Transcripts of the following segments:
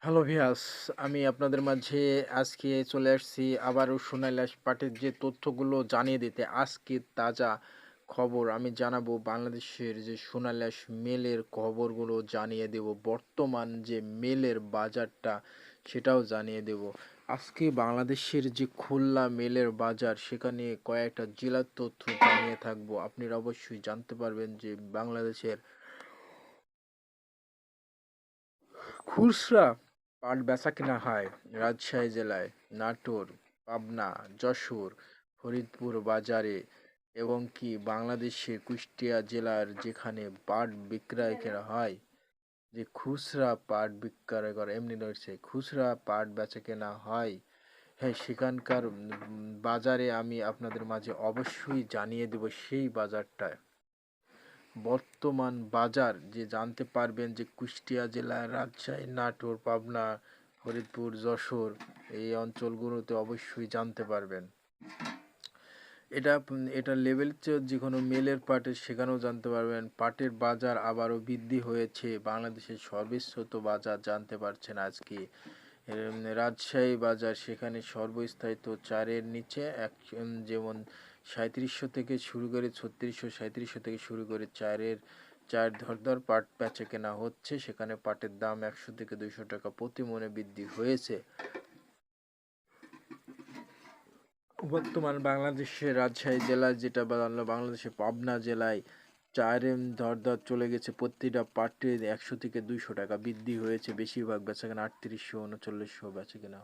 Hello ভিয়াস, আমি আপনাদের মাঝে আজকে চলে আসছি আবারও সোনালী পাটের যে তথ্যগুলো জানিয়ে দিতে। আজকে তাজা খবর আমি জানাবো, বাংলাদেশের যে সোনালী মেলের খবরগুলো জানিয়ে দেব। বর্তমান যে মেলের বাজারটা সেটাও জানিয়ে দেব। আজকে বাংলাদেশের যে খুলনা মেলের বাজার, সেখানে কয়েকটা জেলার তথ্য জানিয়ে থাকবো। আপনারা অবশ্যই জানতে পারবেন যে বাংলাদেশের খুচরা পাট বেচাকেনা হয় রাজশাহী জেলায়, নাটোর, পাবনা, যশোর, ফরিদপুর বাজারে এবং কি বাংলাদেশের কুষ্টিয়া জেলার যেখানে পাট বিক্রয় করা হয়, যে খুচরা পাট বিক্রয় করে এমনি রয়েছে, খুচরা পাট বেচাকেনা হয়। হ্যাঁ, সেখানকার বাজারে আমি আপনাদের মাঝে অবশ্যই জানিয়ে দেব সেই বাজারটা। বর্তমান বাজার যে জানতে পারবেন যে কুষ্টিয়া জেলার, রাজশাহী, নাটোর, পাবনা, ফরিদপুর, যশোর এই অঞ্চলগুলোতে অবশ্যই জানতে পারবেন। এটা লেভেল যে কোনো মেলের পাটের সেখানেও জানতে পারবেন। পাটের বাজার আবারও বৃদ্ধি হয়েছে, বাংলাদেশের সর্বোচ্চ বাজার জানতে পারছেন আজকে। রাজশাহী বাজার, সেখানে সর্বস্থায়িত চারের নিচে এক, যেমন 3700 থেকে শুরু করে 3600, 3700 থেকে শুরু করে চার ধর পাট বেচা কেনা হচ্ছে। সেখানে পাটের দাম 100 থেকে 200 টাকা প্রতি মনে বৃদ্ধি হয়েছে। বর্তমান বাংলাদেশের রাজশাহী জেলায় যেটা বাংলা, বাংলাদেশের পাবনা জেলায় ধর চলে গেছে, প্রতিটা পাটে 100 থেকে 200 টাকা বৃদ্ধি হয়েছে। বেশিরভাগ বেচাকেনা 3800, 3900 বেচাকেনা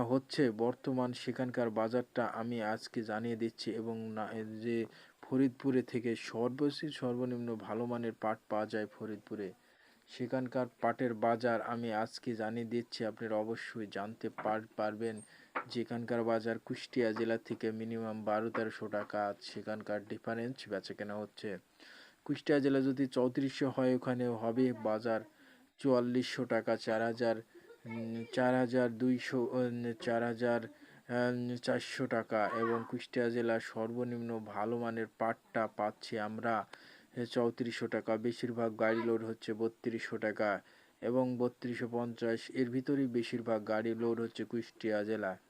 হচ্ছে। বর্তমান সেখানকার বাজারটা আমি আজকে জানিয়ে দিচ্ছি। এবং না, যে ফরিদপুরে থেকে সর্বনিম্ন ভালো মানের পাট পাওয়া যায় ফরিদপুরে, সেখানকার পাটের বাজার আমি আজকে জানিয়ে দিচ্ছি। আপনারা অবশ্যই জানতে পারবেন। যেখানকার বাজার কুষ্টিয়া জেলা থেকে মিনিমাম 1200-1300 টাকা সেখানকার ডিফারেন্স বেচাকেনা হচ্ছে। কুষ্টিয়া জেলা যদি 3400 হয়, ওখানে হবে বাজার 4400 টাকা, 4000, 4200, 4400 টাকা। এবং কুষ্টিয়া জেলার সর্বনিম্ন ভালো মানের পাটটা পাচ্ছি আমরা 3400 টাকা। বেশিরভাগ গাড়ি লোড হচ্ছে 3200 টাকা এবং 3250, এর ভিতরেই বেশিরভাগ গাড়ি লোড হচ্ছে কুষ্টিয়া জেলায়।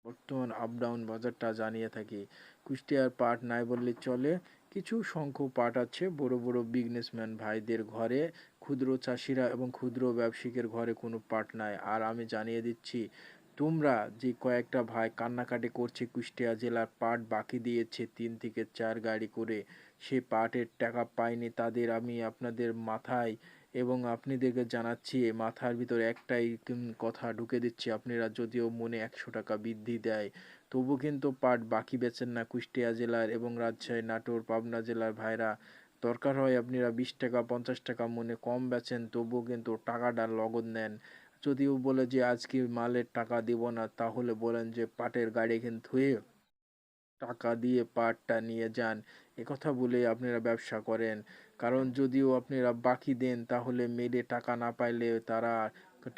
বর্তমান আপ ডাউন বাজারটা জানিয়ে থাকি। কুষ্টিয়ার পাট নাই বললে চলে, কিছু সংখ্যক পাট আছে বড় বড় বিজনেসম্যান ভাইদের ঘরে, ক্ষুদ্র চাষিরা এবং ক্ষুদ্র ব্যবসায়ীদের ঘরে কোনো পাট নাই। আর আমি জানিয়ে দিচ্ছি, তোমরা যে কয়েকটা ভাই কান্নাকাটি করছে কুষ্টিয়া জেলার পাট বাকি দিয়েছে 3 থেকে 4 গাড়ি করে, সে পাটের টাকা পায়নি, তাদের আমি আপনাদের মাথায় এবং আপনাদেরকে জানাচ্ছি, মাথার ভিতরে একটাই কথা ঢুকে দিচ্ছি, আপনারা যদিও মনে 100 টাকা বৃদ্ধি দেয়, তবু কিন্তু পাট বাকি বেচেন না কুষ্টিয়া জেলার এবং রাজশাহী, নাটোর, পাবনা জেলার ভাইরা। দরকার হয় আপনারা 20 টাকা 50 টাকা মনে কম বেচেন, তবুও কিন্তু টাকাটা নগদ নেন। যদিও বলে যে আজকে মালের টাকা দিব না, তাহলে বলেন যে পাটের গাড়ি কিন্তু থুয়ে টাকা দিয়ে পাটটা নিয়ে যান। একথা বলে আপনারা ব্যবসা করেন। কারণ যদিও আপনারা বাকি দেন, তাহলে মেলে টাকা না পাইলে তারা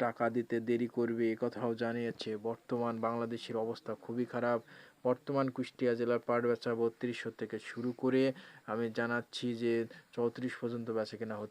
টাকা দিতে দেরি করবে, একথাও জানিয়েছে। বর্তমান বাংলাদেশের অবস্থা খুবই খারাপ। বর্তমান কুষ্টিয়া জেলার পাট বেচা 3200 থেকে শুরু করে আমি জানাচ্ছি যে 34 পর্যন্ত বেচা কেনা হচ্ছে।